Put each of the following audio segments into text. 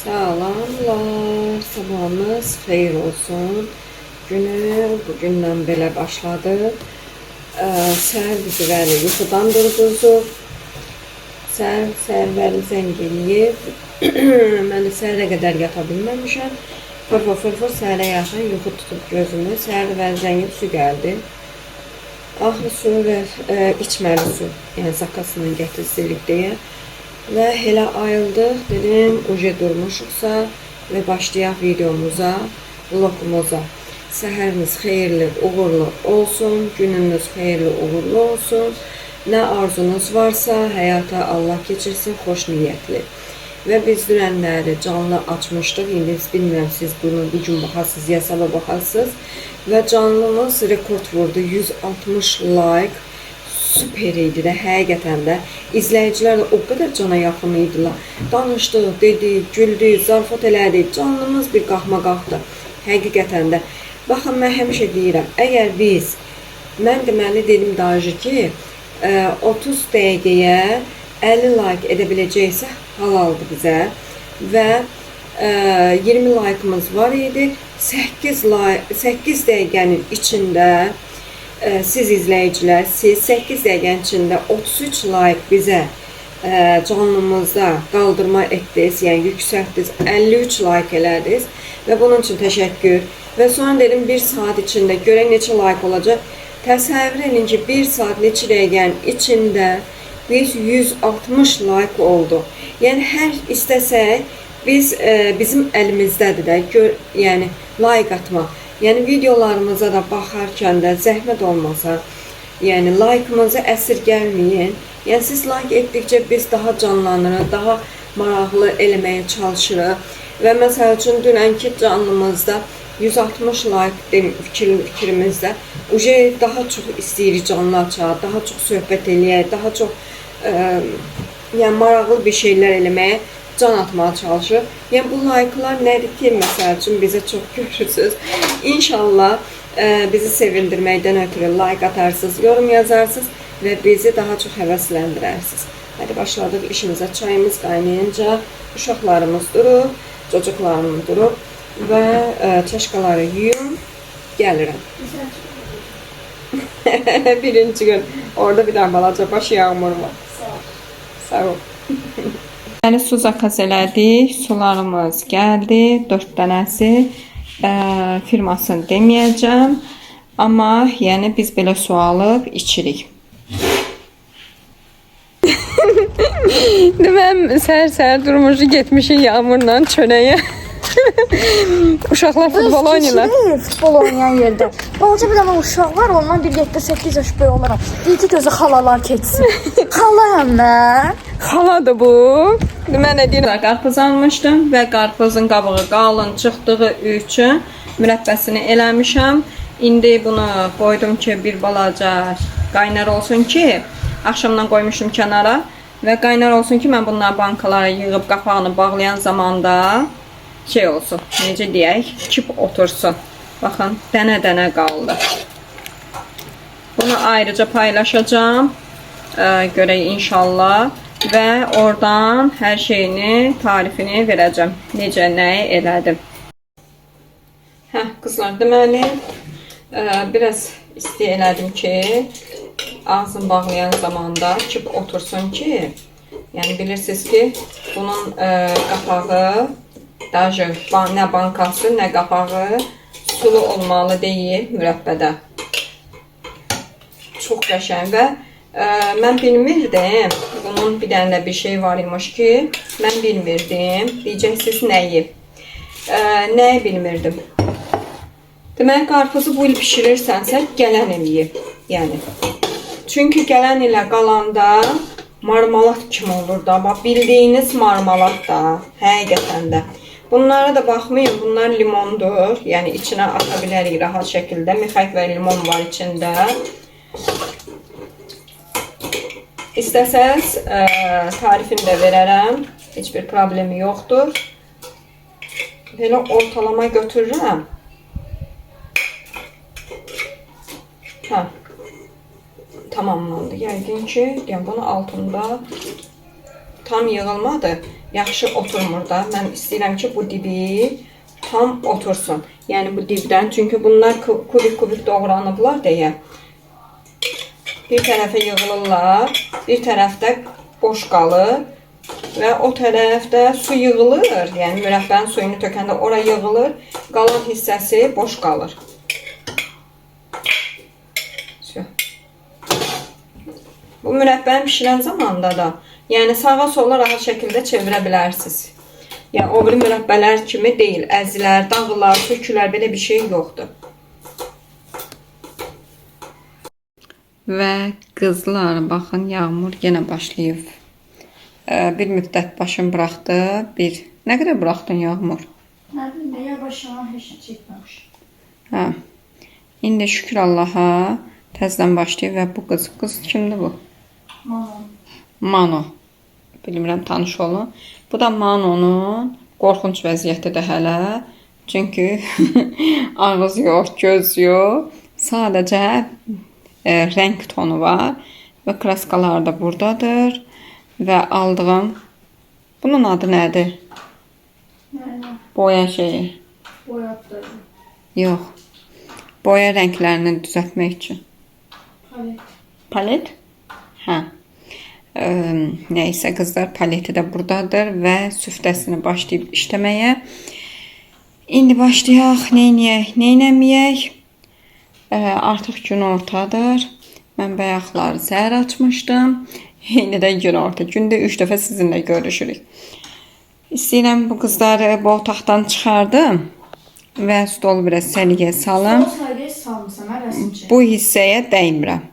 Salamlar, sabahınız xeyir olsun. Günü bugündən belə başladı. Səhər bizi vəli yuxudan durduzu. Səhər vəli zəng eləyib. Mən də səhərə qədər yata bilməmişəm. Fırfır səhərə yaxın yuxu tutub gözümü. Səhər vəli zəng edib su gəldi. Axı su və içməli su, yəni zakasını gətirsirik deyə. Və elə ayıldıq, dedim, uje durmuşuqsa və başlayaq videomuza, vlogumuza. Səhəriniz xeyirli, uğurlu olsun, gününüz xeyirli, uğurlu olsun. Nə arzunuz varsa, həyata Allah keçirsin, xoş niyyətli. Və biz dünənləri canlı açmışdıq. İndi bilmirəm, siz bunu bir gün baxarsınız, ya sabah baxarsınız. Və canlımız rekord vurdu, 160 like. Süper idi də, həqiqətən də. İzləyicilər də o qədər cana yaxın idilər. Danışdıq, dedik, güldük, zarafat elədik. Canlımız bir qalxma qalxdı. Həqiqətən də. Baxın, mən həmişə deyirəm, əgər biz, mən deməli dedim daha ki, 30 dəqiqəyə 50 like edə biləcəksə halaldır bizə. Və 20 like'ımız var idi. 8 dəqiqənin içində siz izləyicilər, siz 8 dəqiqənin içində 33 like bizə canlımızda qaldırma etdiniz, yəni yüksəltdiniz, 53 like elədiniz və bunun üçün təşəkkür. Və sonra dedim 1 saat içində görək neçə like olacaq. Təsəvvür edin ki, 1 saat neçə dəqiqənin içində biz 160 like oldu. Yəni hər istəsək biz bizim əlimizdədir də, yəni like atmaq. Yəni videolarımıza da baxarkən də zəhmət olmasa, yəni like'ımızı əsirgəlməyin. Yəni siz like etdikcə biz daha canlanırıq, daha maraqlı eləməyə çalışırıq. Və məsəl üçün dünənki canlımızda 160 like fikrimizdə daha çox istəyirik canlı açaq, daha çox söhbət eləyək, daha çox yəni maraqlı bir şeylər eləməyə can atmaya çalışır. Yəni bu like'lar nədir ki, məsəl üçün bizə çox görürsünüz. İnşallah bizi sevindirməkdən ötürü like atarsınız, yorum yazarsınız və bizi daha çox həvəsləndirərsiniz. Hadi başladıq işimizə. Çayımız qaynayınca uşaqlarımız durub, çocuklarımız durub və çaşkaları yuyum, gəlirəm. Birinci gün orada bir dənə balaca baş yağmur var. Sağ ol. Yəni su zakas elədik, sularımız gəldi, 4 dənəsi, firmasını deməyəcəm, amma yəni biz belə su alıb içirik. Deməm, səhər durmuşu getmişik yağmurla çönəyə. Uşaqlar futbol oynayırlar. Futbol oynayan yerdə. Balaca bir dənə uşaq var, ondan bir 7-8 yaş böyük olaram. Deyəcək gözü xalalar keçsin. Xalayam mən. Xaladır bu. Mən nə deyirəm, qarpız almışdım və qarpızın qabığı qalın çıxdığı üçün mürəbbəsini eləmişəm. İndi bunu qoydum ki, bir balaca qaynar olsun ki, axşamdan qoymuşum kənara və qaynar olsun ki, mən bunları bankalara yığıb qapağını bağlayan zamanda şey olsun, necə deyək, kip otursun. Baxın, dənə-dənə qaldı. Bunu ayrıca paylaşacağım, görək inşallah. Və oradan hər şeyini, tarifini verəcəm. Necə, nəyi elədim. Qızlar, deməli, biraz istəyə elədim ki, ağzını bağlayan zamanda kip otursun ki, yəni bilirsiniz ki, bunun qapağı, nə bankası, nə qapağı sulu olmalı deyil mürəbbədə. Çox qəşəng və mən bilmirdim, bunun bir dənə bir şey var imiş ki, mən bilmirdim, deyəcəksiniz nəyi? Nəyi bilmirdim? Demək, qarpuzu bu il pişirirsənsə, gələn il ye, yəni. Çünki gələn ilə qalanda marmalat kimi olur da, bildiyiniz marmalat da, həqiqətən də. Bunlara da baxmayın, bunlar limondur, yəni içinə ata bilərik rahat şəkildə, mixayk və limon var içində. İstəsəz tarifini də verərəm, heç bir problemi yoxdur. Belə ortalama götürürəm. Tamamlandı. Yəqin ki, bunun altında tam yığılmadı. Yaxşı oturmur da. Mən istəyirəm ki, bu dibi tam otursun. Yəni bu dibdən. Çünki bunlar kubik doğranıblar deyə. Bir tərəfə yığılırlar. Bir tərəfdə boş qalır. Və o tərəfdə su yığılır. Yəni mürəbbənin suyunu tökəndə ora yığılır. Qalan hissəsi boş qalır. Bu mürəbbəni pişirən zamanda da, yəni sağa sola rahat şəkildə çevirə bilərsiniz. Yəni o biri mürəbbələr kimi deyil. Əzilər, dağılar, sökülər, belə bir şey yoxdur. Və qızlar, baxın, Yağmur yenə başlayıb. Bir müddət başım buraxdı. Nə qədər buraxdın Yağmur? Nə bilim, ya başlanan heç nə çəkməmiş. Hə. İndi şükür Allaha təzədən başlayıb və bu qız kimdir bu? Mano. Bilmirəm, tanış olun. Bu da Mano'nun qorxunc vəziyyətidir hələ. Çünki ağız yox, göz yox. Sadəcə rəng tonu var. Və kraskalar da buradadır. Və aldığım... Bunun adı nədir? Boya şeyi. Boyatdır. Yox. Boya rənglərini düzəltmək üçün. Palet. Palet? Hə. Nəysə qızlar, paleti də buradadır və süftəsini başlayıb işləməyə. İndi başlayaq. Neynəməyək? Artıq gün ortadır. Mən bayaqları səhər açmışdım. İndi də gün orta. Gündə 3 dəfə sizinlə görüşürük. İstəyirəm bu qızları bu otaqdan çıxardım və stol biraz səliqəyə salım. Bu hissəyə dəymirəm.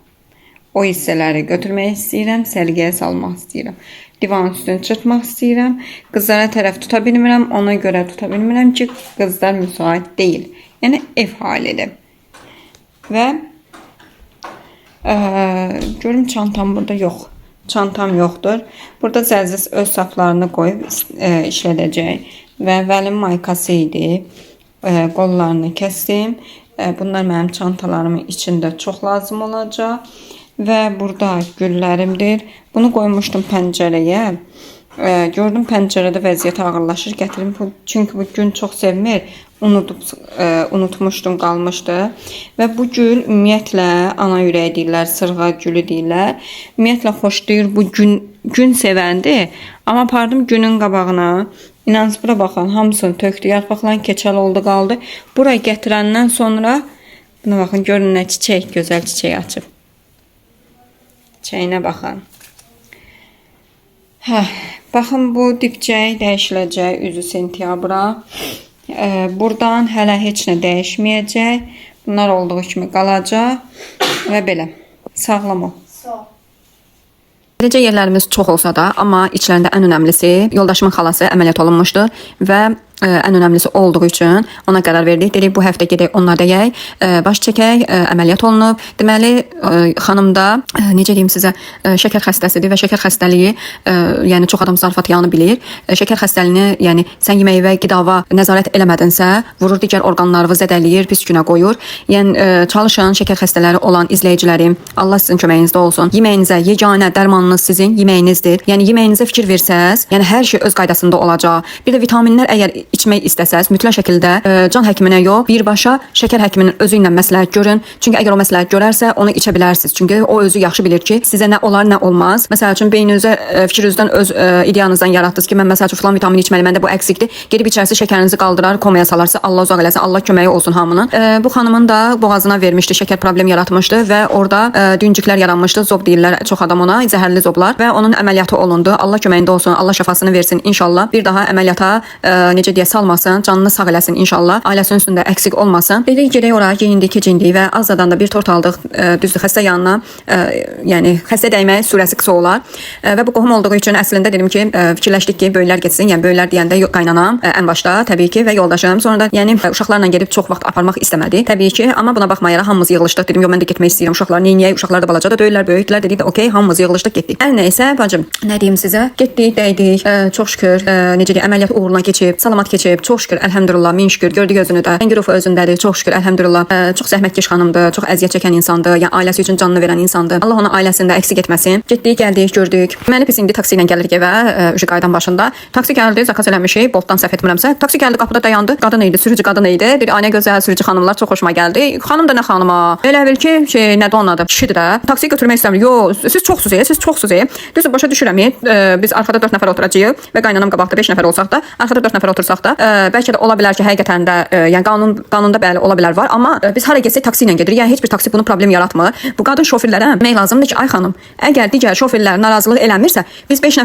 O hissələri götürmək istəyirəm, səliqəyə salmaq istəyirəm. Divanın üstünü çırpmaq istəyirəm. Qızlara tərəf tuta bilmirəm, ona görə tuta bilmirəm ki, qızlar müsait deyil. Yəni ev halidir. Və görüm çantam burada yox. Çantam yoxdur. Burada Zəziz öz saflarını qoyub işlədəcək. Və Vəlim maykası idi. Qollarını kəsdim. Bunlar mənim çantalarımın içində çox lazım olacaq. Və burada güllərimdir. Bunu qoymuşdum pəncərəyə. Gördüm pəncərədə vəziyyət ağırlaşır. Gətirim. Çünki bu gün çox sevmir. Unutmuşdum, qalmışdı. Və bu gül ümumiyyətlə ana ürəyi deyirlər, sırğa gülü deyirlər. Ümumiyyətlə xoşlayır, bu gün sevəndir. Amma apardım günün qabağına. İnanın bura baxın, hamısını tökdü. Yarpaqların keçəl oldu, qaldı. Buraya gətirəndən sonra buna baxın, görün nə çiçək, gözəl çiçək açıb. Çiçəyinə baxın. Baxın, bu dibçək dəyişiləcək üzü sentyabra. Buradan hələ heç nə dəyişməyəcək. Bunlar olduğu kimi qalacaq. Və belə. Sağlam ol. Sağ ol. Beləcə yerlərimiz çox olsa da, amma içlərində ən önəmlisi yoldaşımın xalası əməliyyat olunmuşdu və ən önəmlisi olduğu üçün ona qərar verdik. Dedik bu həftə gedək onlar da yeyək, baş çəkək, əməliyyat olunub. Deməli, xanım da necə deyim sizə, şəkər xəstəsidir və şəkər xəstəliyi, yəni çox adam zarfat yanı bilir. Şəkər xəstəliyini, yəni sən yeməyi və qidava nəzarət eləmədinsə, vurur digər orqanlarını zədələyir, pis günə qoyur. Yəni çalışın, şəkər xəstələri olan izləyicilərim, Allah sizin köməyinizdə olsun. Yeməyinizə yeganə dərmanınız sizin yeməyinizdir. Yəni yeməyinizə fikir versəz, yəni hər şey öz qaydasında olacaq. Bir də vitaminlər əgər içmək istəsəz, mütləq şəkildə can həkiminə yox, birbaşa şəkər həkiminin özü ilə məsləhət görün. Çünki əgər o məsləhət görərsə, onu içə bilərsiniz. Çünki o özü yaxşı bilir ki, sizə nə olar, nə olmaz. Məsəl üçün beyninizə fikrinizdən öz ideyanızdan yaratdınız ki, mən məsəl üçün falan vitamin içməli, məndə bu əksikdir. Gedib içərisi şəkərinizi qaldırar, komaya salarsa, Allah uzaq eləsin, Allah köməyi olsun hamının. Bu xanımın da boğazına vermişdi, şəkər problem yaratmışdı və orada düyüncüklər yaranmışdı. Zob deyirlər çox adam ona, zəhərli zoblar və onun əməliyyatı olundu. Allah köməyində olsun, Allah şəfasını versin inşallah. Bir daha əməliyyata necə deyə salmasın, canını sağ eləsin inşallah. Ailəsinin üstündə əksik olmasın. Dedik gedək ora, geyindik, keçindik və azdan da bir tort aldıq. Düzdür, xəstə yanına, yəni xəstə dəymək sürəsi qısa olar. Və bu qohum olduğu üçün əslində dedim ki, fikirləşdik ki, böyüklər getsin. Yəni böyüklər deyəndə qaynanam ən başda təbii ki və yoldaşım. Sonra da yəni uşaqlarla gedib çox vaxt aparmaq istəmədi. Təbii ki, amma buna baxmayaraq hamımız yığılışdıq. Dedim, yox mən də getmək istəyirəm. Uşaqlar neyniyək? Uşaqlar da balaca da deyirlər, böyüklər dedik də okey, hamımız yığılışdıq, getdik. Hər nəysə bacım, nə deyim sizə? Getdik, dəydik. Çox şükür, necə deyim, əməliyyat uğuruna keçib, salamat rahat keçib. Çox şükür, əlhəmdülillah, min şükür. Gördük özünü də. Zəngirov özündədir. Çox şükür, əlhəmdülillah. Çox zəhmətkeş xanımdır, çox əziyyət çəkən insandır. Yəni ailəsi üçün canını verən insandır. Allah onun ailəsində əksik etməsin. Getdik, gəldik, gördük. Məni biz indi taksi ilə gəlirik evə, qaydan başında. Taksi gəldi, zakaz eləmişik, Boltdan səhv etmirəmsə. Taksi gəldi, qapıda dayandı. Qadın idi, sürücü qadın idi. Bir ana gözəl sürücü xanımlar çox xoşuma gəldi. Xanım da nə xanıma? Elə bil ki, nədir onun adı? Kişidir də. Taksiyi götürmək istəmir. Yo, siz çoxsuz, siz çoxsuz. Düzdür, başa düşürəm. Biz arxada 4 nəfər oturacağıq və qaynanam qabaqda 5 nəfər olsaq da, arxada 4 nəfər otursaq da, bəlkə də ola bilər ki, həqiqətən də, yəni qanunda bəli ola bilər var, amma biz hara getsək taksi ilə gedirik. Yəni heç bir taksi bunu problem yaratmır. Bu qadın şoferlərə demək lazımdır ki, ay xanım, əgər digər şoferlər narazılıq eləmirsə, biz 5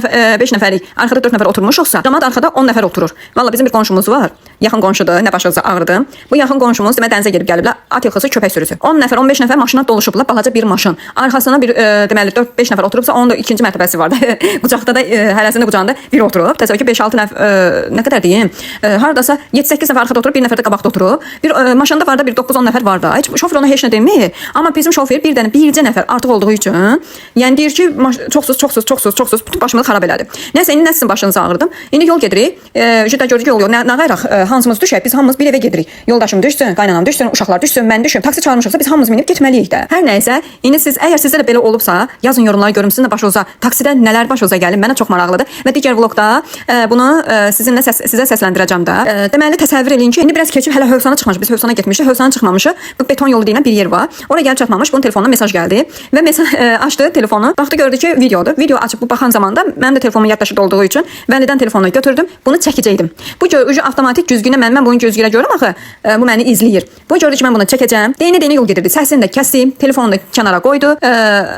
nəfərik, arxada 4 nəfər oturmuşuqsa, cəmaət arxada 10 nəfər oturur. Valla bizim bir qonşumuz var. Yaxın qonşudur, nə başınıza ağrıdı. Bu yaxın qonşumuz demə dənizə gedib gəliblər. At yıxısı köpək sürüsü. 10 nəfər, 15 nəfər maşına doluşublar, balaca bir maşın. Arxasına bir deməli 4-5 nəfər oturubsa, onun da ikinci mərtəbəsi var da. Qucaqda da hərəsində qucağında biri oturub. Təsəvvür ki 5-6 nəfər nə qədər deyim? Hardasa 7-8 nəfər arxada oturub, bir nəfər də qabaqda oturub. Bir maşında var da bir 9-10 nəfər var da. Heç şofer ona heç nə demir. Amma bizim şofer bircə nəfər artıq olduğu üçün, yəni deyir ki, çoxsuz bütün başımı xarab elədi. Nəsə indi nə sizin başınızı ağrıdım. İndi yol gedirik. Jüdə gördük yol yox. Nə qayraq hansımız düşək? Biz hamımız bir evə gedirik. Yoldaşım düşsün, qaynanam düşsün, uşaqlar düşsün, mən düşüm. Taksi çağırmışıqsa biz hamımız minib getməliyik də. Hər nəysə, indi əgər sizdə də belə olubsa, yazın yorumlara görüm sizin də başınıza taksidə nələr başınıza gəlir. Mənə çox maraqlıdır və digər vloqda bunu sizə səsləndirəcəm də. Deməli təsəvvür eləyin ki, indi biraz keçib hələ Hövsana çıxmış. Biz Hövsana getmişik. Hövsana çıxmamışıq. Bu beton yolu deyilən bir yer var. Oraya gəlib çatmamış. Bunun telefonuna mesaj gəldi və açdı telefonu. Baxdı gördü ki, videodur. Video açıb bu baxan zamanda mənim də telefonumun yaddaşıda olduğu üçün Vəlidən telefonunu götürdüm. Bunu çəkəcəydim. Bu ucu avtomatik güzgünə mən bunu gözgülə görürəm axı. Bu məni izləyir. Bu gördü ki, mən bunu çəkəcəm. Deyinə yol gedirdi. Səsini də kəsdim. Telefonu da kənara qoydu.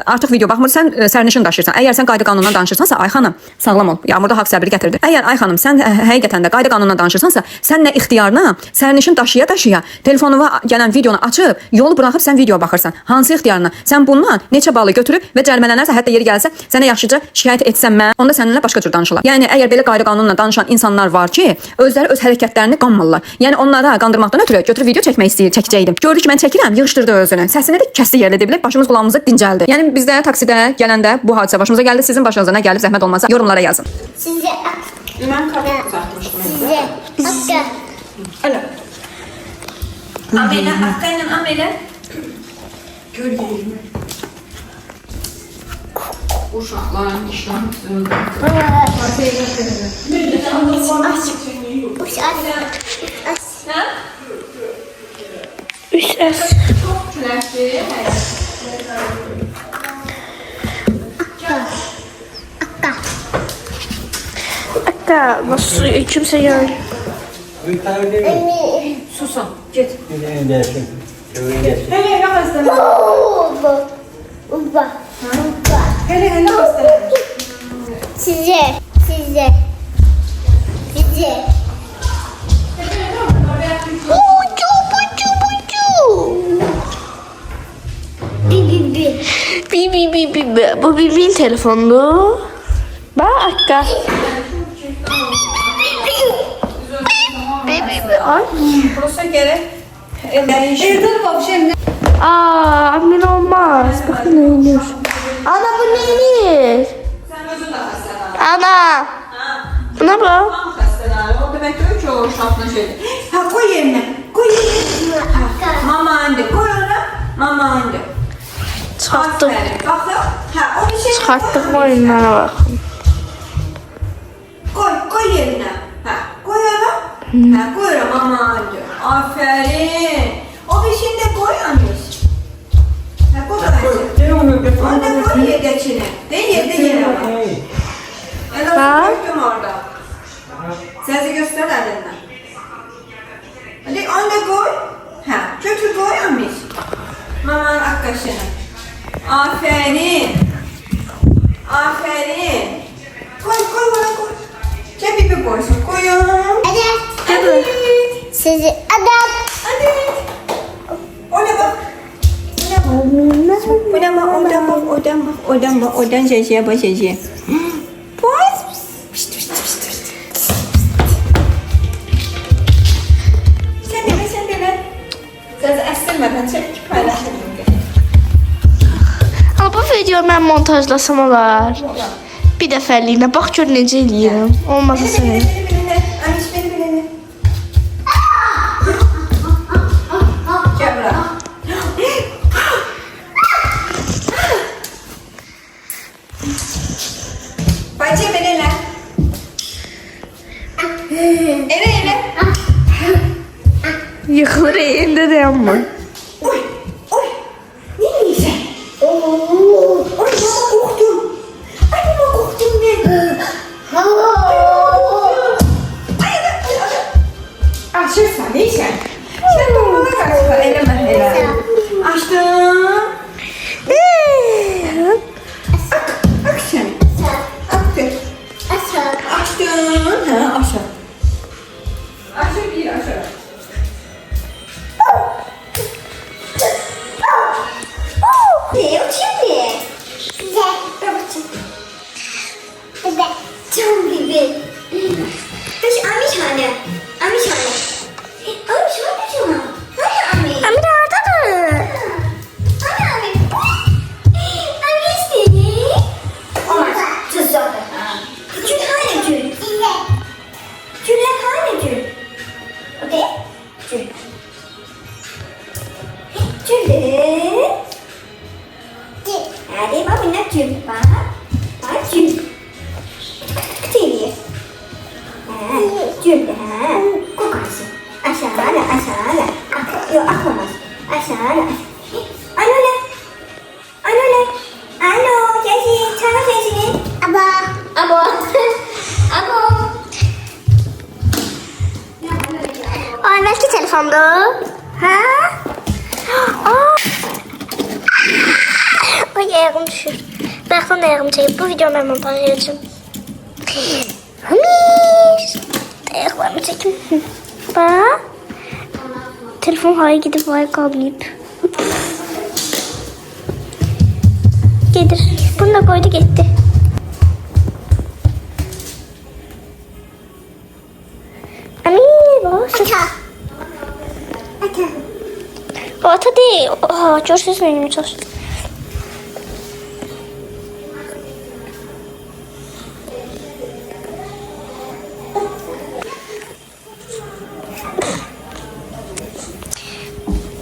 Artıq video baxmırsan, sərnişin daşıyırsan. Əgər sən qayda qanunundan danışırsansa, ay xanım, sağlam ol. Yağmurda haqq səbri gətirdi. Əgər ay xanım, sən həqiqətən də qayda qanunundan danışırsansa, sən nə ixtiyarına sərnişin daşıya telefonuna gələn videonu açıb, yolu buraxıb sən video baxırsan. Hansı ixtiyarına? Sən bundan neçə balı götürüb və cərimələnərsə, hətta yeri gəlsə, sənə yaxşıca şikayət etsəm mən, onda səninlə başqa cür danışırlar. Yəni əgər belə qayda qanunla danışan insanlar var ki, özləri öz hərəkətlərini qanmırlar. Yəni onlara qandırmaqdan ötürü götürüb video çəkmək istəyir, çəkəcəydim. Gördük ki, mən çəkirəm, yığışdırdı özünü. Səsini də kəsdi yerlə deyə bilib, başımız qulağımıza dincəldi. Yəni bizdə taksidə gələndə bu hadisə başımıza gəldi. Sizin başınıza nə gəlib, zəhmət olmasa yorumlara yazın. Sizə Mən kartı uzatmışdım. sizə Alo. Amelə, haqqayla amelə. Görürüm. Uşaqların işləmi Akka, nasıl kimse gel. Susun, get. Hele hastane. Sizə Bu Bibi'nin telefonu. Bak Akka. Ay. Burası gerek. Evden babşem. Amin olmaz. Bakın ne iniyor. Ana bu neyiniz? Sen özün de hastane. Ana. Buna bak. Tam hastane. O demek ki o şartlı şeydi. Ha koy yerine. Koy yerine. Mama anne. Koy ona. Mama anne. Çıkarttık. Bak da. Ha o bir şey. Çıkarttık oyunlara bak. Koy yerine. Ha koy ona. Ha koy ona mama anne. Aferin. O bir şey de koy anne. Ha koy da. Onu koy yedekine. De yere ama. Ha? Gördüm orada. Sesi göster elinden. Hadi onu koy. Ha, götür koy anne. Mamanın arkadaşına. Aferin. Aferin. Koy bana koy. Cebibi koysun. Koyun. Hadi. Sizə adam Hadi. Ona bak. Ona bak. Oradan şişeye bak şişeye. Poz. Sen dene. Sen əstirmədən çək ki, paylaşalım. Ama bu videoyu ben montajlasam olar. Bir dəfəliğine bak gör necə eləyirəm. Olmasa sənə. Beni. Anne beni. Yıxılır elində dayanmır. Açırsan, neysən? Sən bombalar qaçırsan, eləmə, elə. Açdım. Aç sən. Açdır. Açdın. Hə, aşağı. Aşağı bir, aşağı. Eu tive. Çok güzel. Peki Amiş hani? Amiş hani? Amiş hani şuna? Hani Amiş? Amiş oradadır. Hani Amiş? Amiş değil. Olmaz. Tuzlu. Gül hani gül? Güller hani gül? Okey? Gül. Gül. Hadi bak benar gül. Bak. Bak gül. Sini. Gül. Kokarsın. Aşağıda, aşağıda. Yok aklamaz. Aşağıda. Alo ne? Alo ne? Alo, Cesi, çağır sesini. Abo. Abo. Abo. Ay, belki telefonda. Ha? Aa. Ay, ayağım düşür. Birazdan ayağım çekip bu videomu hemen paylaşacağım. Hamis. Ayaklarımı çekeyim. Bak. Telefon havaya gidip havaya kalmayıp. Gelir. Bunu da koydu gitti. Amigo. Ata. Ata. O ata değil. Oha, çok ses vermeye çalıştım.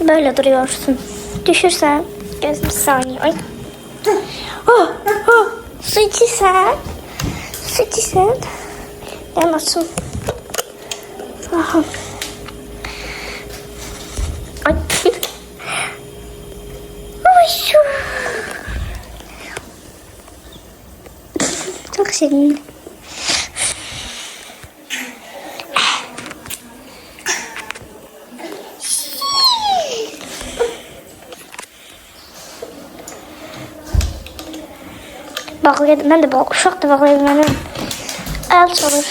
Böyle duruyorsun. Düşürsen gözüm saniye. Ay. Oh, oh. Su içirsen. Su içirsen. Ben açım. Aha. Ay. Ay şu. Çok sevindim. Bağlayalım. Ben de uşaq da bağlayalım. Benim el çalır.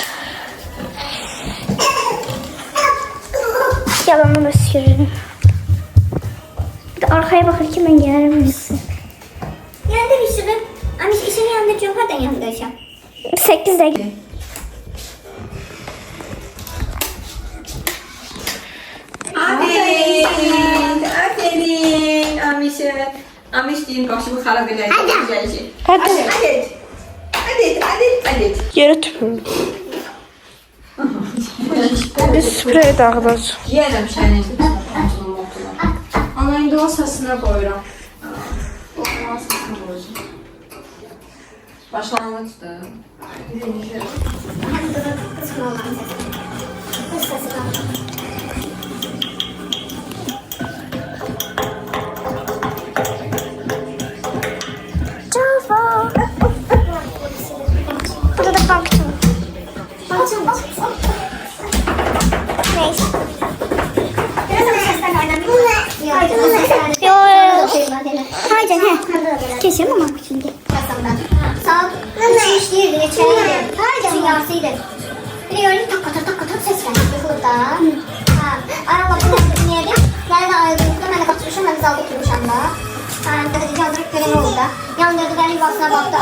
Yalanı da sürürüm. Bir de arkaya bakır ki ben gelirim. Yanında bir sürü. Ama işin yanında çok hadi yanında yaşam. 8'de. Aferin. Amişe. Amiş deyin başımı xarab eləyəcək. Hadi. Hadi. Yere tüpürüm. Bir sprey dağıdacağım. Yiyərəm sənin. Ana indi o səsinə qoyuram. O səsinə qoyacağım. Başlanğıcdır. Java. Burada da bankçı. Bankçı mı? Neyse. Yo. Haydi he. Kesin ama şimdi. Sağ ol. Ne işliydi, geçeriydi. Dünyasıydı. Bir de gördüm tak tak ses geldi. Yıkılıp da. Arabadan dinleyelim. Yani de ayrıldıkta ben de kaçmışım. Ben de zalda oturmuşam da. Gazeteci hazırlık görevi oldu da. Yandırdı ben yuvasına baktı.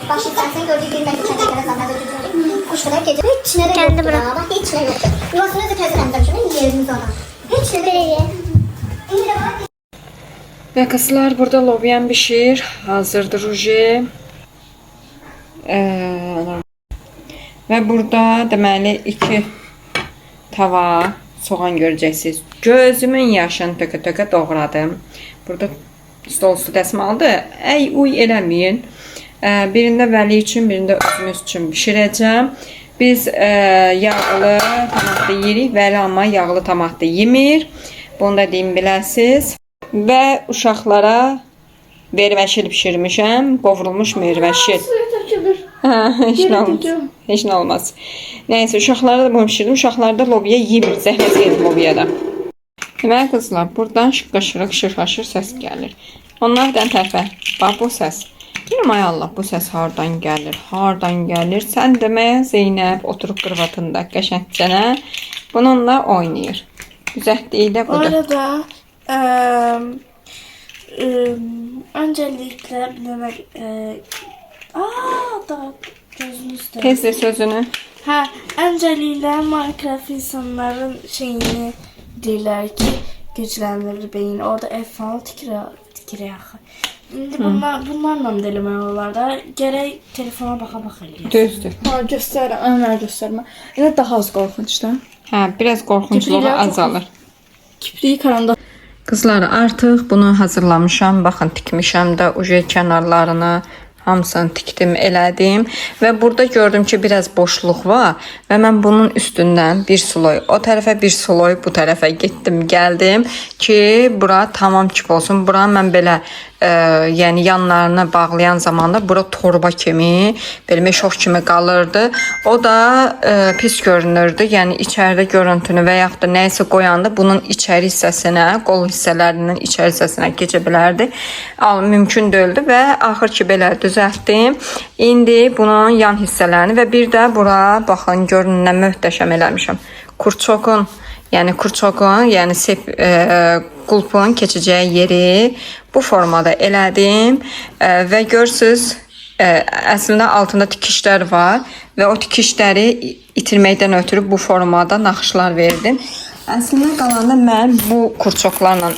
Başı istersen gördüğü bir belki çocuk yere zaten götürdü. Kuşlara gece. Hiç içine de yoktu da. Bak hiç içine yoktu. Yuvasına da tezgahında şunu yerimiz ona. Hiç de böyle. Və qızlar, burada lobyan bişir. Hazırdır ruji. Və burada deməli 2 tava soğan görəcəksiniz. Gözümün yaşını tökə-tökə doğradım. Burada stol üstü dəsmaldır. Uy eləməyin. Birində Vəli üçün, birində özümüz üçün bişirəcəm. Biz yağlı tomat da yeyirik, Vəli amma yağlı tomat da yemir. Bunu da deyim biləsiz. Və uşaqlara vervəşil bişirmişəm. Qovrulmuş mervəşil. Heç nə olmaz. Heç nə olmaz. Nəysə, uşaqlara da bunu bişirdim. Uşaqlar da lobiya yemir. Zəhləsi yedim lobiyada. Deməli qızlar, buradan şıqqaşırıq, şırxaşır səs gəlir. Onlar bir tərəfə, bax bu səs. Deyirəm, ay Allah, bu səs hardan gəlir, hardan gəlir. Sən deməyə Zeynəb oturub qırvatında qəşəngcənə bununla oynayır. Düzəltdiyi də budur. Orada öncelikle da gözünüzde. Tez de sözünü. Ha, öncelikle Minecraft insanların şeyini derler ki güçlendirir beyni. Orada F falan tikire yaxı. İndi bunlarla delemək olar da. Gərək telefona baxa eləyək. Düzdür. Ha, göstərmə, göstərmə. Yəni daha az qorxuncdur. Hə, biraz qorxunculuğu azalır. Kipriyi karanda. Qızlar, artıq bunu hazırlamışam. Baxın, tikmişəm də uje kənarlarını. Hamısını tikdim, elədim və burada gördüm ki, biraz boşluq var və mən bunun üstündən bir sloy, o tərəfə bir sloy, bu tərəfə getdim, gəldim ki, bura tamam kip olsun. Bura mən belə yəni yanlarını bağlayan zamanda bura torba kimi, belə meşox kimi qalırdı. O da pis görünürdü. Yəni içəridə görüntünü və yaxud da nəyisə qoyanda bunun içəri hissəsinə, qol hissələrindən içəri hissəsinə keçə bilərdi. Mümkün deyildi və axır ki, belə düzəltdim. İndi bunun yan hissələrini və bir də bura, baxın, görün nə möhtəşəm eləmişəm. Kurçokun, yəni qulpun keçəcəyi yeri bu formada elədim və görürsüz, əslində altında tikişlər var və o tikişləri itirməkdən ötürü bu formada naxışlar verdim. Əslində qalanda mən bu kurçoklarla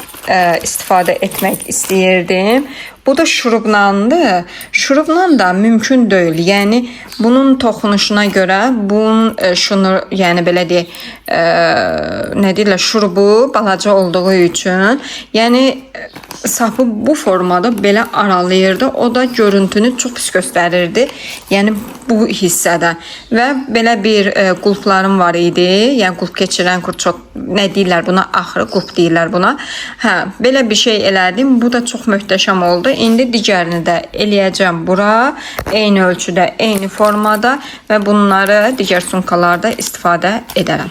istifadə etmək istəyirdim. Bu da şurublandı. Şurubla da mümkün deyil. Yəni bunun toxunuşuna görə bunun şunu, yəni belə deyək, nə deyirlər, şurubu balaca olduğu üçün, yəni sapı bu formada belə aralayırdı. O da görüntünü çox pis göstərirdi. Yəni bu hissədə və belə bir qulplarım var idi. Yəni qulp keçirən kurçok, nə deyirlər buna? Axırı qulp deyirlər buna. Hə, belə bir şey elədim. Bu da çox möhtəşəm oldu. İndi digərini də eləyəcəm bura. Eyni ölçüdə, eyni formada və bunları digər sumkalarda istifadə edərəm.